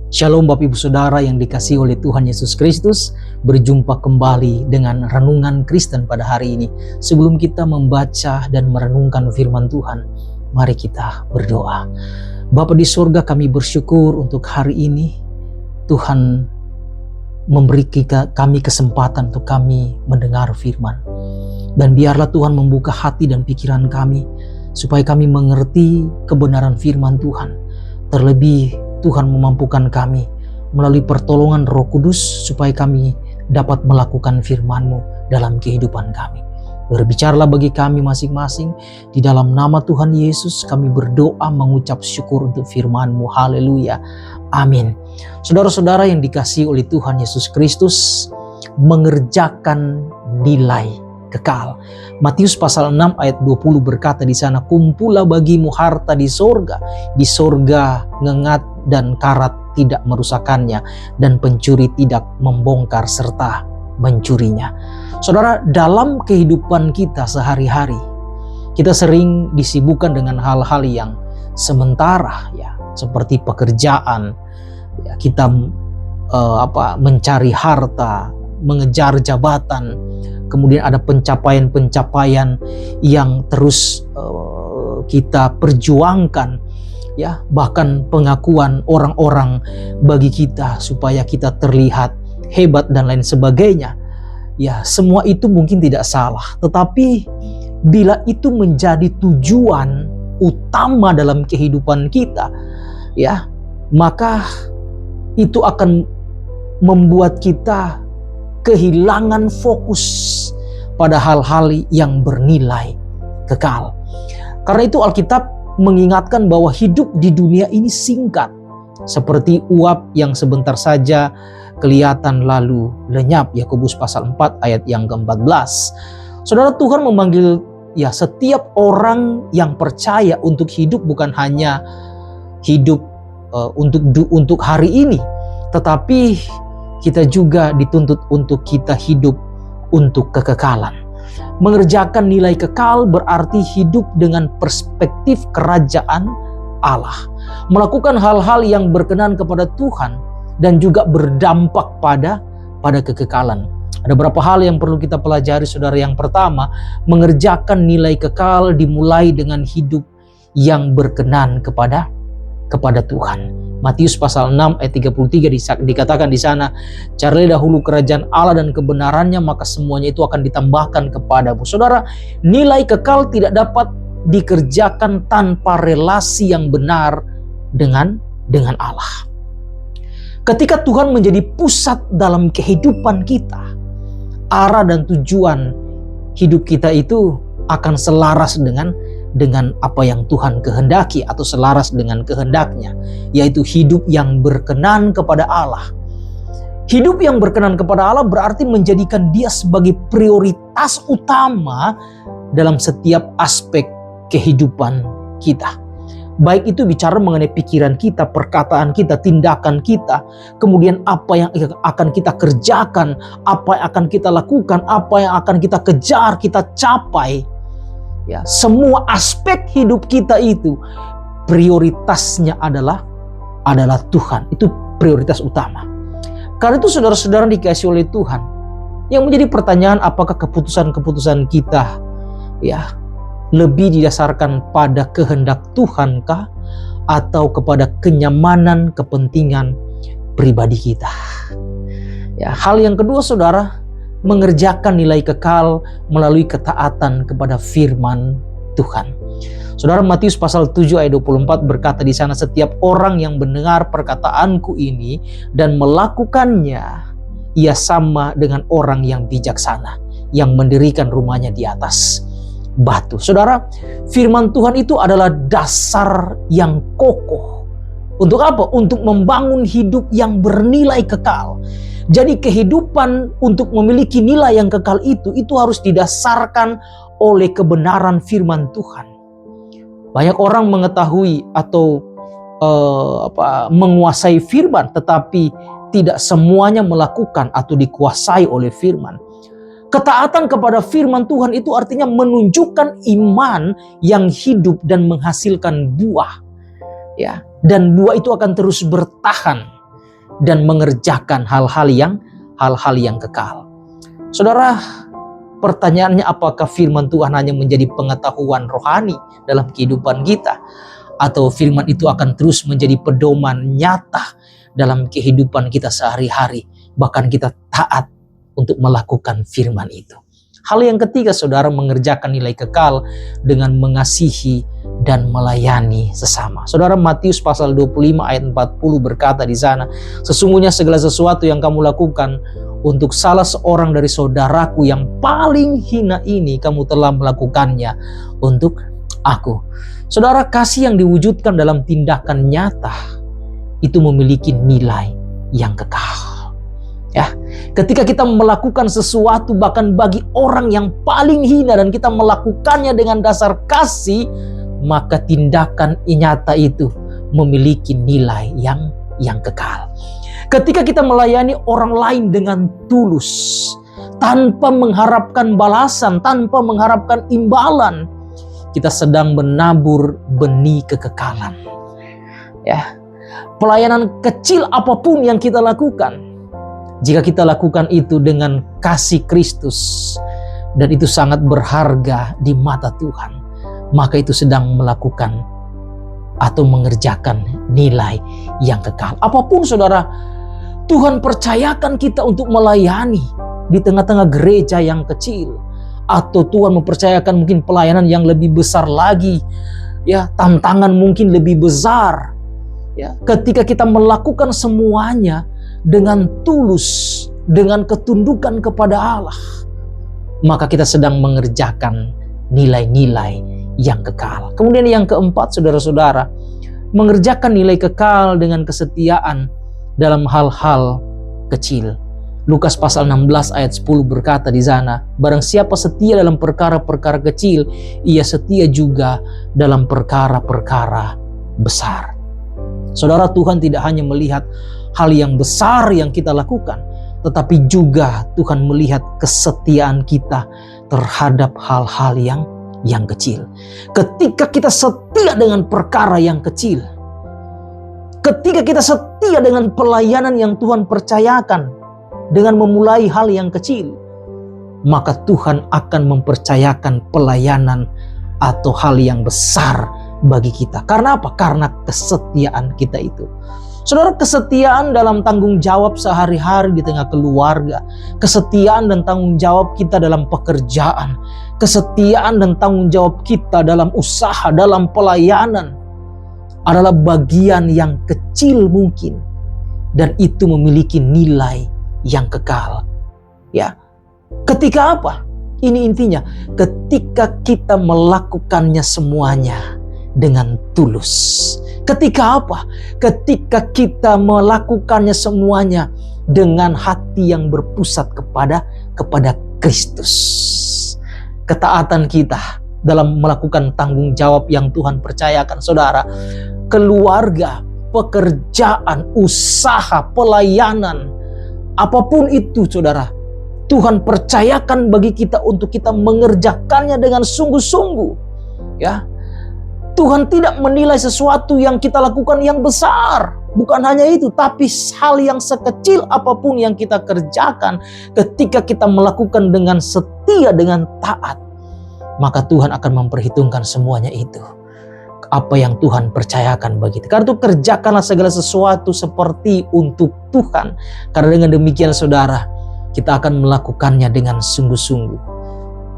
Shalom Bapak Ibu Saudara yang dikasihi oleh Tuhan Yesus Kristus. Berjumpa kembali dengan Renungan Kristen pada hari ini. Sebelum kita membaca dan merenungkan firman Tuhan, mari kita berdoa. Bapa di surga, kami bersyukur untuk hari ini Tuhan memberi kami kesempatan untuk kami mendengar firman. Dan biarlah Tuhan membuka hati dan pikiran kami supaya kami mengerti kebenaran firman Tuhan. Terlebih Tuhan memampukan kami melalui pertolongan Roh Kudus supaya kami dapat melakukan firman-Mu dalam kehidupan kami. Berbicaralah bagi kami masing-masing. Di dalam nama Tuhan Yesus kami berdoa mengucap syukur untuk firman-Mu. Haleluya. Amin. Saudara-saudara yang dikasihi oleh Tuhan Yesus Kristus, mengerjakan nilai kekal. Matius pasal 6 ayat 20 berkata di sana, "Kumpulah bagimu harta di sorga ngengat dan karat tidak merusakannya, dan pencuri tidak membongkar serta mencurinya." Saudara, dalam kehidupan kita sehari-hari, kita sering disibukkan dengan hal-hal yang sementara, ya, seperti pekerjaan, ya, kita mencari harta, mengejar jabatan, kemudian ada pencapaian-pencapaian yang terus kita perjuangkan, ya, bahkan pengakuan orang-orang bagi kita supaya kita terlihat hebat dan lain sebagainya. Ya, semua itu mungkin tidak salah, tetapi bila itu menjadi tujuan utama dalam kehidupan kita, ya, maka itu akan membuat kita kehilangan fokus pada hal-hal yang bernilai kekal. Karena itu Alkitab mengingatkan bahwa hidup di dunia ini singkat, seperti uap yang sebentar saja kelihatan lalu lenyap. Yakobus pasal 4 ayat yang ke-14. Saudara, Tuhan memanggil setiap orang yang percaya untuk hidup bukan hanya hidup untuk hari ini, tetapi kita juga dituntut untuk kita hidup untuk kekekalan. Mengerjakan nilai kekal berarti hidup dengan perspektif kerajaan Allah. Melakukan hal-hal yang berkenan kepada Tuhan dan juga berdampak pada kekekalan. Ada beberapa hal yang perlu kita pelajari, saudara. Yang pertama, mengerjakan nilai kekal dimulai dengan hidup yang berkenan kepada Tuhan. Matius pasal 6 ayat 33 dikatakan di sana, "Carilah dahulu kerajaan Allah dan kebenarannya, maka semuanya itu akan ditambahkan kepadamu." Saudara, nilai kekal tidak dapat dikerjakan tanpa relasi yang benar dengan Allah. Ketika Tuhan menjadi pusat dalam kehidupan kita, arah dan tujuan hidup kita itu akan selaras dengan apa yang Tuhan kehendaki atau selaras dengan kehendaknya, yaitu hidup yang berkenan kepada Allah. Hidup yang berkenan kepada Allah berarti menjadikan Dia sebagai prioritas utama dalam setiap aspek kehidupan kita. Baik itu bicara mengenai pikiran kita, perkataan kita, tindakan kita, kemudian apa yang akan kita kerjakan, apa yang akan kita lakukan, apa yang akan kita kejar, kita capai. Ya, semua aspek hidup kita itu prioritasnya adalah Tuhan. Itu prioritas utama. Karena itu saudara-saudara dikasihi oleh Tuhan, yang menjadi pertanyaan, apakah keputusan-keputusan kita lebih didasarkan pada kehendak Tuhankah atau kepada kenyamanan, kepentingan pribadi kita? Ya, hal yang kedua, saudara, mengerjakan nilai kekal melalui ketaatan kepada firman Tuhan. Saudara, Matius pasal 7 ayat 24 berkata di sana, "Setiap orang yang mendengar perkataanku ini dan melakukannya, ia sama dengan orang yang bijaksana yang mendirikan rumahnya di atas batu." Saudara, firman Tuhan itu adalah dasar yang kokoh. Untuk apa? Untuk membangun hidup yang bernilai kekal. Jadi kehidupan untuk memiliki nilai yang kekal itu harus didasarkan oleh kebenaran firman Tuhan. Banyak orang mengetahui atau menguasai firman, tetapi tidak semuanya melakukan atau dikuasai oleh firman. Ketaatan kepada firman Tuhan itu artinya menunjukkan iman yang hidup dan menghasilkan buah. Ya, dan buah itu akan terus bertahan. dan mengerjakan hal-hal yang kekal. Saudara, pertanyaannya, apakah firman Tuhan hanya menjadi pengetahuan rohani dalam kehidupan kita, atau firman itu akan terus menjadi pedoman nyata dalam kehidupan kita sehari-hari, bahkan kita taat untuk melakukan firman itu. Hal yang ketiga, saudara, mengerjakan nilai kekal dengan mengasihi dan melayani sesama. Saudara, Matius pasal 25 ayat 40 berkata di sana, sesungguhnya segala sesuatu yang kamu lakukan untuk salah seorang dari saudaraku yang paling hina ini, kamu telah melakukannya untuk aku. Saudara, kasih yang diwujudkan dalam tindakan nyata itu memiliki nilai yang kekal. Ya, ketika kita melakukan sesuatu bahkan bagi orang yang paling hina dan kita melakukannya dengan dasar kasih, maka tindakan nyata itu memiliki nilai yang kekal. Ketika kita melayani orang lain dengan tulus, tanpa mengharapkan balasan, tanpa mengharapkan imbalan, kita sedang menabur benih kekekalan. Ya, pelayanan kecil apapun yang kita lakukan, jika kita lakukan itu dengan kasih Kristus dan itu sangat berharga di mata Tuhan, maka itu sedang melakukan atau mengerjakan nilai yang kekal. Apapun, saudara, Tuhan percayakan kita untuk melayani di tengah-tengah gereja yang kecil, atau Tuhan mempercayakan mungkin pelayanan yang lebih besar lagi, ya, tantangan mungkin lebih besar. Ya, ketika kita melakukan semuanya dengan tulus, dengan ketundukan kepada Allah, maka kita sedang mengerjakan nilai-nilai yang kekal. Kemudian yang keempat, saudara-saudara, mengerjakan nilai kekal dengan kesetiaan dalam hal-hal kecil. Lukas pasal 16 ayat 10 berkata di sana, barang siapa setia dalam perkara-perkara kecil, ia setia juga dalam perkara-perkara besar. Saudara, Tuhan tidak hanya melihat hal yang besar yang kita lakukan, tetapi juga Tuhan melihat kesetiaan kita terhadap hal-hal yang kecil. Ketika kita setia dengan perkara yang kecil, ketika kita setia dengan pelayanan yang Tuhan percayakan, dengan memulai hal yang kecil, maka Tuhan akan mempercayakan pelayanan atau hal yang besar bagi kita. Karena apa? Karena kesetiaan kita itu. Saudara, kesetiaan dalam tanggung jawab sehari-hari di tengah keluarga, kesetiaan dan tanggung jawab kita dalam pekerjaan, kesetiaan dan tanggung jawab kita dalam usaha, dalam pelayanan adalah bagian yang kecil mungkin, dan itu memiliki nilai yang kekal. Ya, ketika apa? Ini intinya, ketika kita melakukannya semuanya dengan tulus. Ketika apa? Ketika kita melakukannya semuanya dengan hati yang berpusat kepada Kristus. Ketaatan kita dalam melakukan tanggung jawab yang Tuhan percayakan, saudara, keluarga, pekerjaan, usaha, pelayanan, apapun itu, saudara, Tuhan percayakan bagi kita untuk kita mengerjakannya dengan sungguh-sungguh. Ya, Tuhan tidak menilai sesuatu yang kita lakukan yang besar. Bukan hanya itu, tapi hal yang sekecil apapun yang kita kerjakan, ketika kita melakukan dengan setia, dengan taat, maka Tuhan akan memperhitungkan semuanya itu. Apa yang Tuhan percayakan bagi kita. Karena itu kerjakanlah segala sesuatu seperti untuk Tuhan. Karena dengan demikian, saudara, kita akan melakukannya dengan sungguh-sungguh.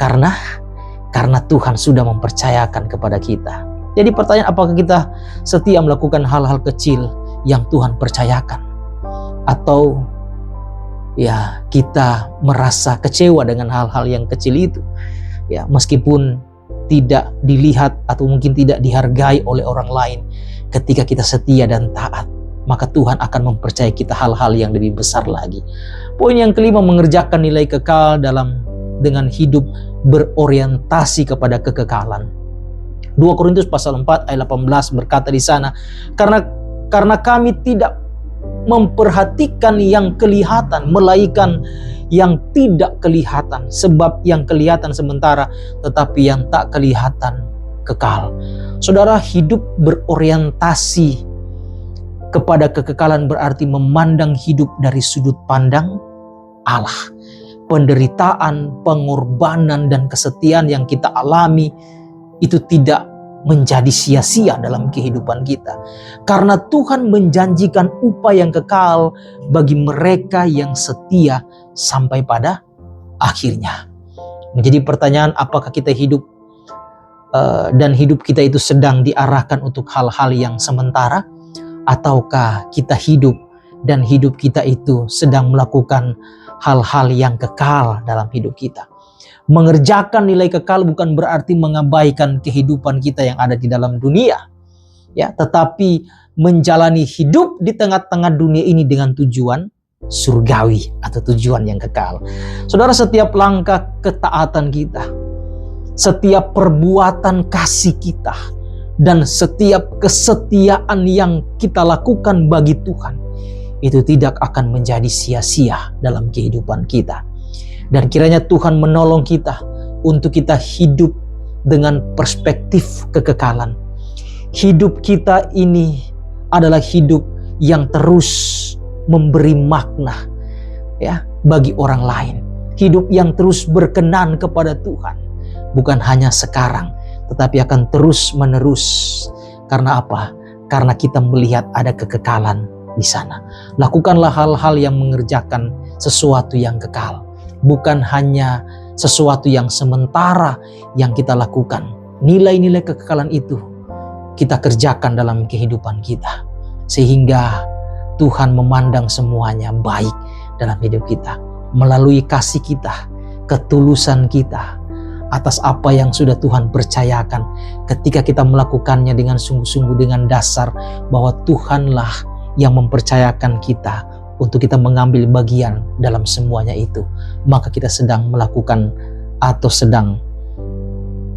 Karena Tuhan sudah mempercayakan kepada kita. Jadi pertanyaan, apakah kita setia melakukan hal-hal kecil yang Tuhan percayakan? Atau ya kita merasa kecewa dengan hal-hal yang kecil itu? Ya, meskipun tidak dilihat atau mungkin tidak dihargai oleh orang lain, ketika kita setia dan taat, maka Tuhan akan mempercayai kita hal-hal yang lebih besar lagi. Poin yang kelima, mengerjakan nilai kekal dengan hidup berorientasi kepada kekekalan. 2 Korintus pasal 4 ayat 18 berkata di sana, karena kami tidak memperhatikan yang kelihatan, melainkan yang tidak kelihatan. Sebab yang kelihatan sementara, tetapi yang tak kelihatan kekal. Saudara, hidup berorientasi kepada kekekalan berarti memandang hidup dari sudut pandang Allah. Penderitaan, pengorbanan, dan kesetiaan yang kita alami itu tidak menjadi sia-sia dalam kehidupan kita. Karena Tuhan menjanjikan upah yang kekal bagi mereka yang setia sampai pada akhirnya. Menjadi pertanyaan, apakah kita hidup dan hidup kita itu sedang diarahkan untuk hal-hal yang sementara, ataukah kita hidup dan hidup kita itu sedang melakukan hal-hal yang kekal dalam hidup kita. Mengerjakan nilai kekal bukan berarti mengabaikan kehidupan kita yang ada di dalam dunia, ya, tetapi menjalani hidup di tengah-tengah dunia ini dengan tujuan surgawi atau tujuan yang kekal. Saudara, setiap langkah ketaatan kita, setiap perbuatan kasih kita, dan setiap kesetiaan yang kita lakukan bagi Tuhan, itu tidak akan menjadi sia-sia dalam kehidupan kita. Dan kiranya Tuhan menolong kita untuk kita hidup dengan perspektif kekekalan. Hidup kita ini adalah hidup yang terus memberi makna, ya, bagi orang lain. Hidup yang terus berkenan kepada Tuhan. Bukan hanya sekarang, tetapi akan terus menerus. Karena apa? Karena kita melihat ada kekekalan di sana. Lakukanlah hal-hal yang mengerjakan sesuatu yang kekal. Bukan hanya sesuatu yang sementara yang kita lakukan. Nilai-nilai kekekalan itu kita kerjakan dalam kehidupan kita. Sehingga Tuhan memandang semuanya baik dalam hidup kita. Melalui kasih kita, ketulusan kita, atas apa yang sudah Tuhan percayakan, ketika kita melakukannya dengan sungguh-sungguh, dengan dasar bahwa Tuhanlah yang mempercayakan kita untuk kita mengambil bagian dalam semuanya itu, maka kita sedang melakukan atau sedang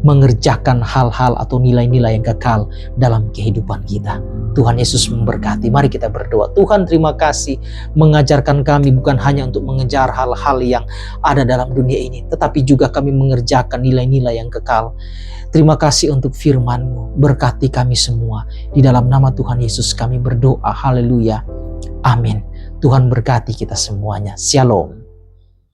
mengerjakan hal-hal atau nilai-nilai yang kekal dalam kehidupan kita. Tuhan Yesus memberkati. Mari kita berdoa. Tuhan, terima kasih mengajarkan kami bukan hanya untuk mengejar hal-hal yang ada dalam dunia ini, tetapi juga kami mengerjakan nilai-nilai yang kekal. Terima kasih untuk firman-Mu. Berkati kami semua. Di dalam nama Tuhan Yesus kami berdoa. Haleluya. Amin. Tuhan berkati kita semuanya. Shalom.